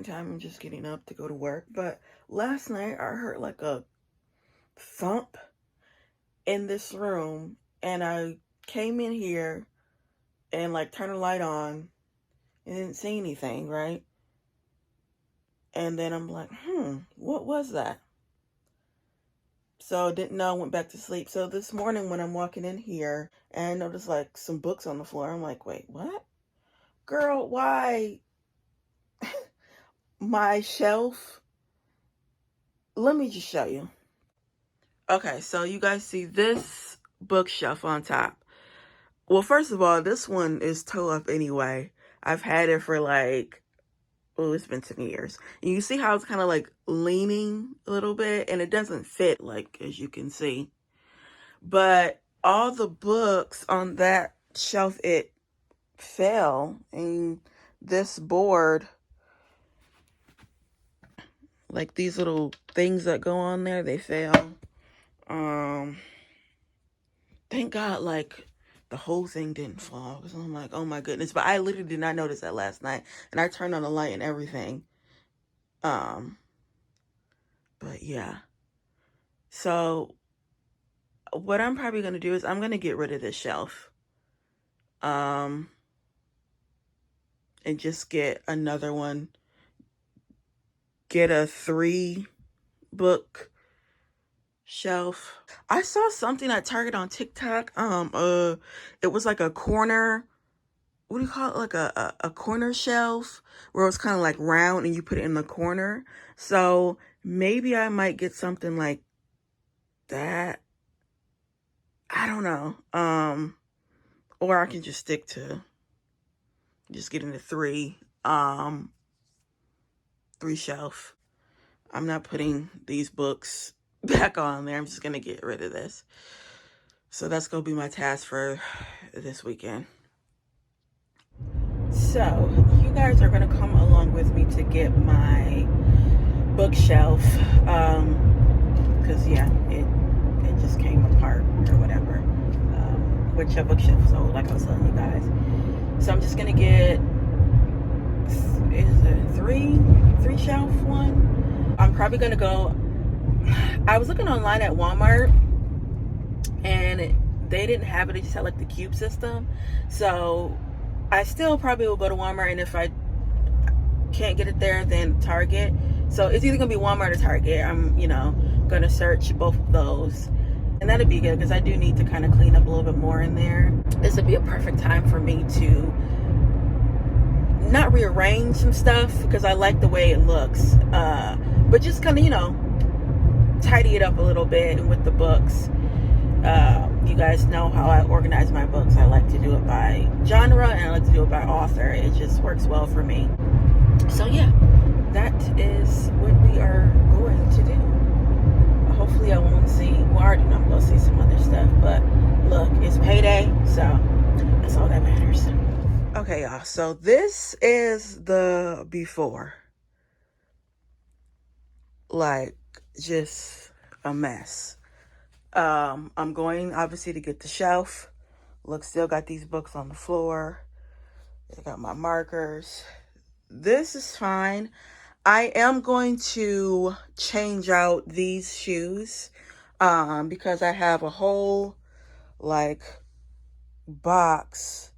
time. I'm just getting up to go to work. But last night I heard like a thump in this room, and I came in here and like turned the light on and didn't see anything, right? And then I'm like, what was that? So didn't know, went back to sleep. So this morning when I'm walking in here and I noticed like some books on the floor, I'm like, wait, what? Girl, why my shelf? Let me just show you. Okay, so you guys see this bookshelf on top. Well, first of all, this one is toe up anyway. I've had it for like, oh, it's been 10 years. And you see how it's kind of like leaning a little bit, and it doesn't fit, like, as you can see. But all the books on that shelf, it fell, and this board, like these little things that go on there, they fell. Thank God, like, the whole thing didn't fall, because I'm like, oh my goodness. But I literally did not notice that last night, and I turned on the light and everything. But yeah. So what I'm probably going to do is I'm going to get rid of this shelf. And just get another one. Get a 3-book shelf. I saw something at Target on TikTok. It was like a corner, what do you call it? Like a corner shelf where it was kind of like round and you put it in the corner. So maybe I might get something like that. I don't know. Or I can just stick to just getting the 3 shelf. I'm not putting these books back on there. I'm just gonna get rid of this. So that's gonna be my task for this weekend. So you guys are gonna come along with me to get my bookshelf, because yeah, it just came apart or whatever, with your bookshelf. So like I was telling you guys, so I'm just gonna get, is it three shelf one. I'm probably gonna go, I was looking online at Walmart and they didn't have it. They just had like the cube system. So I still probably will go to Walmart, and if I can't get it there, then Target. So it's either gonna be Walmart or Target. I'm, gonna search both of those, and that'd be good because I do need to kind of clean up a little bit more in there. This would be a perfect time for me to not rearrange some stuff because I like the way it looks, but just kind of, tidy it up a little bit with the books. You guys know how I organize my books. I like to do it by genre and I like to do it by author. It just works well for me. So yeah, that is what we are going to do. Hopefully I won't see, well, I already know I'm going to see some other stuff, but look, it's payday, so that's all that matters. Okay, y'all, so this is the before. Like, just a mess. I'm going obviously to get the shelf. Look, still got these books on the floor. I got my markers. This is fine. I am going to change out these shoes, because I have a whole like box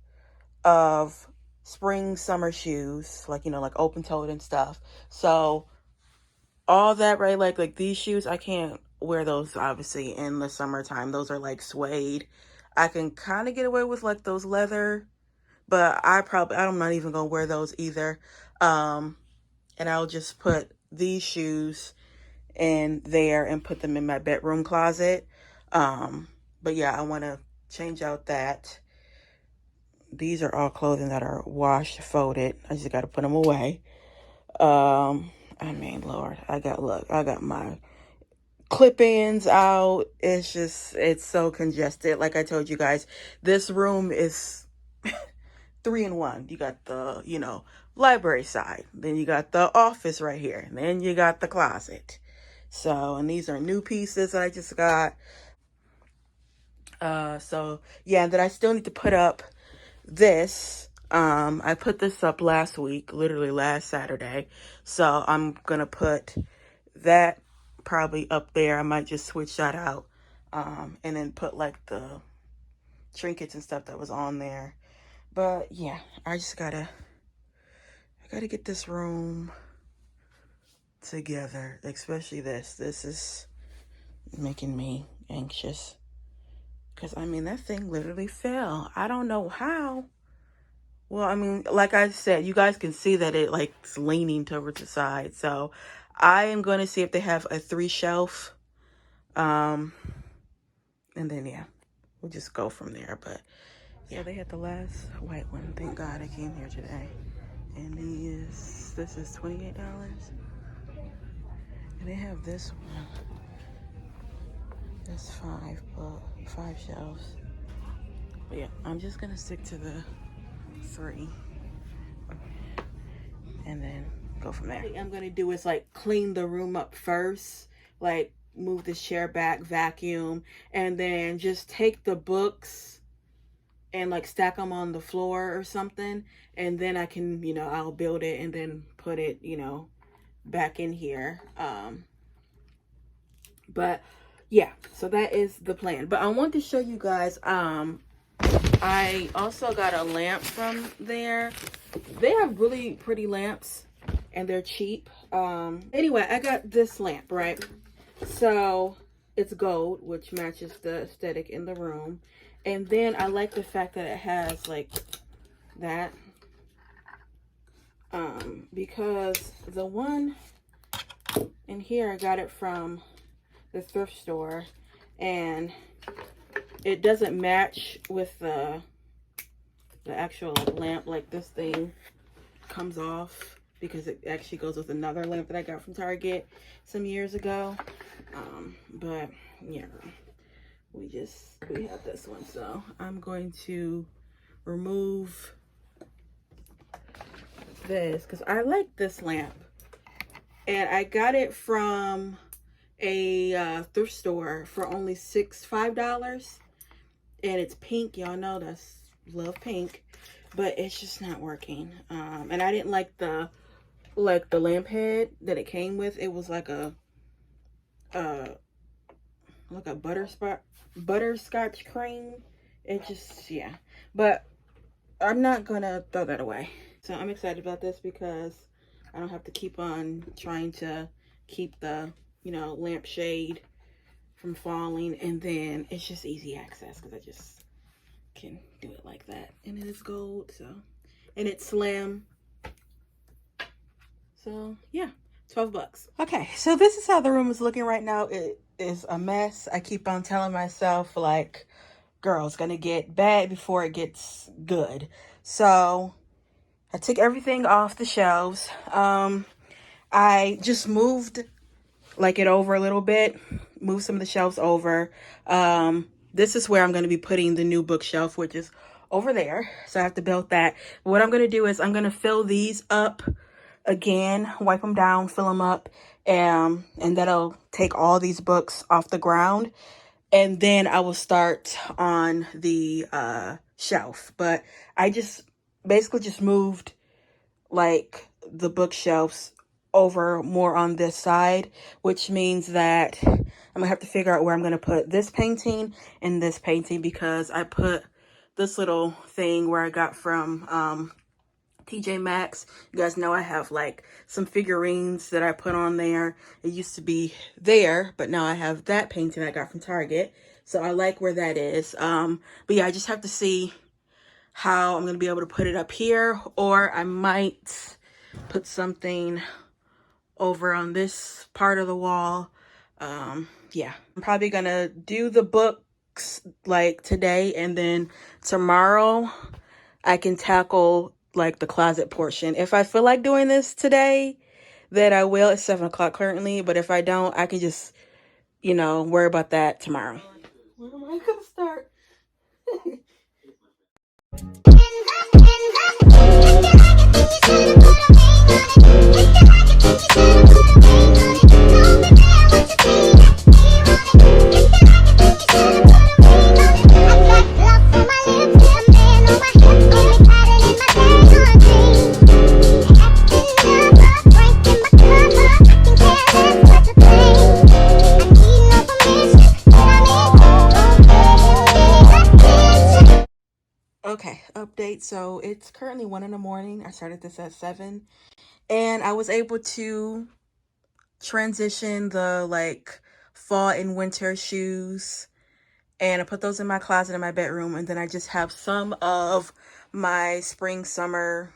of spring summer shoes, like like open-toed and stuff. So all that, right, like these shoes, I can't wear those obviously in the summertime. Those are like suede. I can kind of get away with like those leather, but I'm not even gonna wear those either. And I'll just put these shoes in there and put them in my bedroom closet. But yeah, I want to change out that. These are all clothing that are washed, folded. I just got to put them away. I mean, Lord, I got my clip-ins out. It's so congested. Like I told you guys, this room is 3 in 1. You got the, library side. Then you got the office right here. And then you got the closet. So, and these are new pieces that I just got. So yeah, and then I still need to put up this I put this up last week, literally last Saturday. So I'm going to put that probably up there. I might just switch that out. And then put like the trinkets and stuff that was on there. But yeah, I gotta get this room together, especially this. This is making me anxious. Because, I mean, that thing literally fell. I don't know how. Well, I mean, like I said, you guys can see that it, like, is leaning towards the side. So, I am going to see if they have a 3 shelf. And then, yeah, we'll just go from there. But, yeah, they had the last white one. Thank God I came here today. And this is $28. And they have this one. That's 5 shelves. But yeah, I'm just gonna stick to the 3. And then go from there. What I'm gonna do is like clean the room up first. Like move this chair back, vacuum, and then just take the books and like stack them on the floor or something. And then I can, I'll build it and then put it, back in here. But yeah, so that is the plan. But I want to show you guys, I also got a lamp from there. They have really pretty lamps and they're cheap. Anyway, I got this lamp, right? So it's gold, which matches the aesthetic in the room. And then I like the fact that it has like that. Because the one in here, I got it from the thrift store, and it doesn't match with the actual lamp. Like this thing comes off because it actually goes with another lamp that I got from Target some years ago. But yeah, we have this one, so I'm going to remove this because I like this lamp, and I got it from a thrift store for only $5, and it's pink. Y'all know that's love pink, but it's just not working. And I didn't like the lamp head that it came with. It was like a butterscotch cream. It just, yeah, but I'm not gonna throw that away. So I'm excited about this because I don't have to keep on trying to keep the lampshade from falling, and then it's just easy access because I just can do it like that. And it is gold, so, and it's slim, so yeah, $12. Okay, so this is how the room is looking right now. It is a mess. I keep on telling myself, like, girl, it's gonna get bad before it gets good. So I took everything off the shelves. I just moved it over a little bit, move some of the shelves over. This is where I'm going to be putting the new bookshelf, which is over there. So I have to build that. But what I'm going to do is I'm going to fill these up again, wipe them down, fill them up. And that'll take all these books off the ground. And then I will start on the shelf. But I basically just moved like the bookshelves over more on this side, which means that I'm gonna have to figure out where I'm gonna put this painting and this painting, because I put this little thing where I got from TJ Maxx. You guys know I have like some figurines that I put on there. It used to be there, but now I have that painting I got from Target, so I like where that is. But yeah, I just have to see how I'm gonna be able to put it up here, or I might put something over on this part of the wall. Yeah, I'm probably gonna do the books like today, and then tomorrow I can tackle like the closet portion. If I feel like doing this today, then I will. It's 7 o'clock currently, but if I don't, I can just worry about that tomorrow. Where am I gonna start? update. So it's currently 1 in the morning. I started this at 7, and I was able to transition the like fall and winter shoes, and I put those in my closet in my bedroom, and then I just have some of my spring summer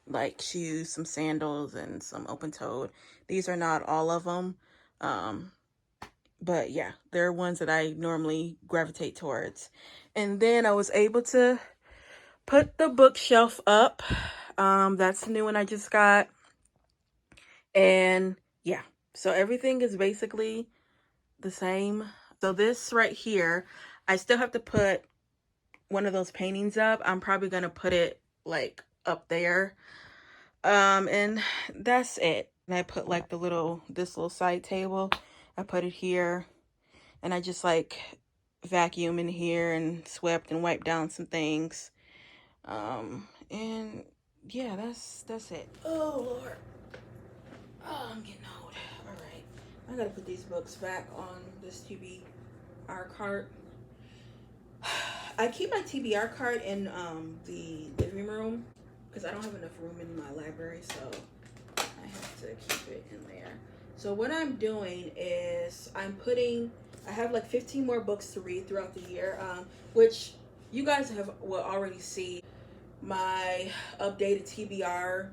like shoes, some sandals and some open-toed. These are not all of them. But yeah, they're ones that I normally gravitate towards. And then I was able to put the bookshelf up. That's the new one I just got. And yeah, so everything is basically the same. So this right here, I still have to put one of those paintings up. I'm probably gonna put it like up there. And that's it. And I put like this little side table. I put it here, and I just like vacuum in here and swept and wiped down some things. And yeah, that's it. Oh Lord. Oh, I'm getting old. All right. I gotta put these books back on this TBR cart. I keep my TBR cart in the living room because I don't have enough room in my library, so I have to keep it in there. So what I'm doing is I have like 15 more books to read throughout the year, which you guys will already see my updated TBR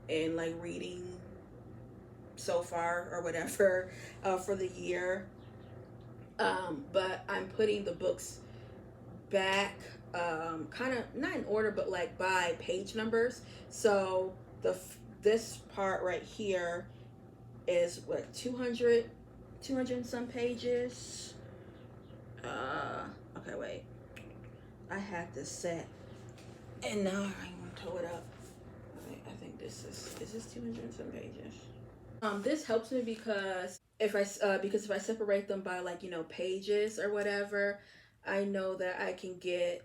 and like reading so far or whatever for the year. But I'm putting the books back kind of not in order, but like by page numbers. So this part right here is what 200 and some pages. Okay, wait, I had this set and now I'm gonna tow it up. I think this is 200 and some pages. This helps me because if I separate them by like, you know, pages or whatever, I know that I can get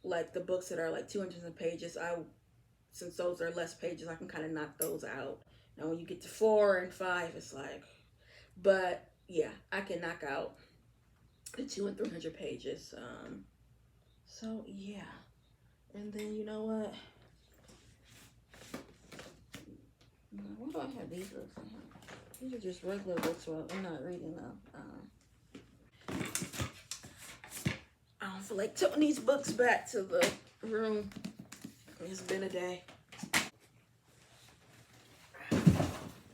like the books that are like 200 pages. Since those are less pages, I can kind of knock those out. Now when you get to 4 and 5, it's like, but yeah, I can knock out the 200 and 300 pages. So yeah, and then you know what? Why do I have these books in here? These are just regular books. Well, I'm not reading them. I don't feel like toting these books back to the room. It's been a day.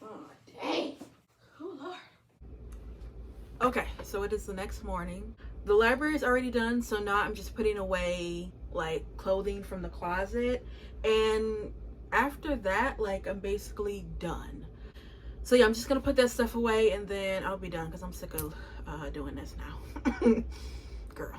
Oh, dang. Oh, Lord. Okay, so it is the next morning. The library is already done, so now I'm just putting away like clothing from the closet. And after that, like, I'm basically done. So yeah, I'm just gonna put that stuff away and then I'll be done because I'm sick of doing this now. Girl.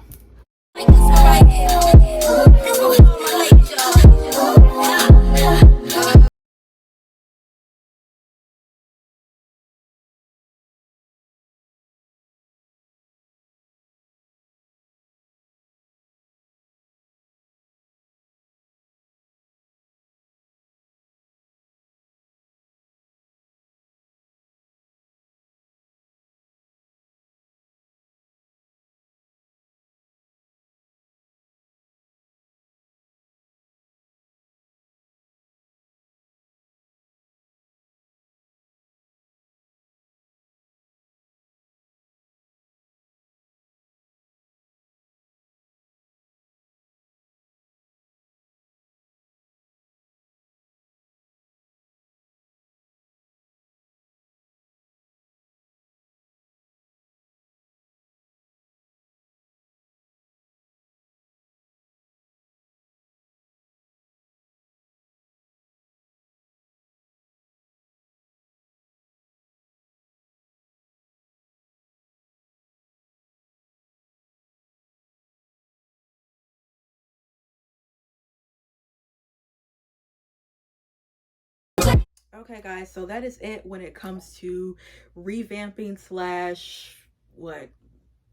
Okay, guys, so that is it when it comes to revamping slash what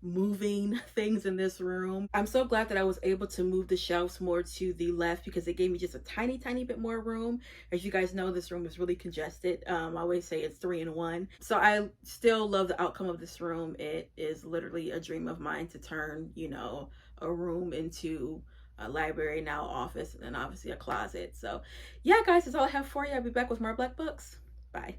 moving things in this room. I'm so glad that I was able to move the shelves more to the left because it gave me just a tiny bit more room. As you guys know, this room is really congested. I always say it's 3 in 1. So I still love the outcome of this room. It is literally a dream of mine to turn, you know, a room into a library, now office, and then obviously a closet. So yeah, guys, that's all I have for you. I'll be back with more black books. Bye.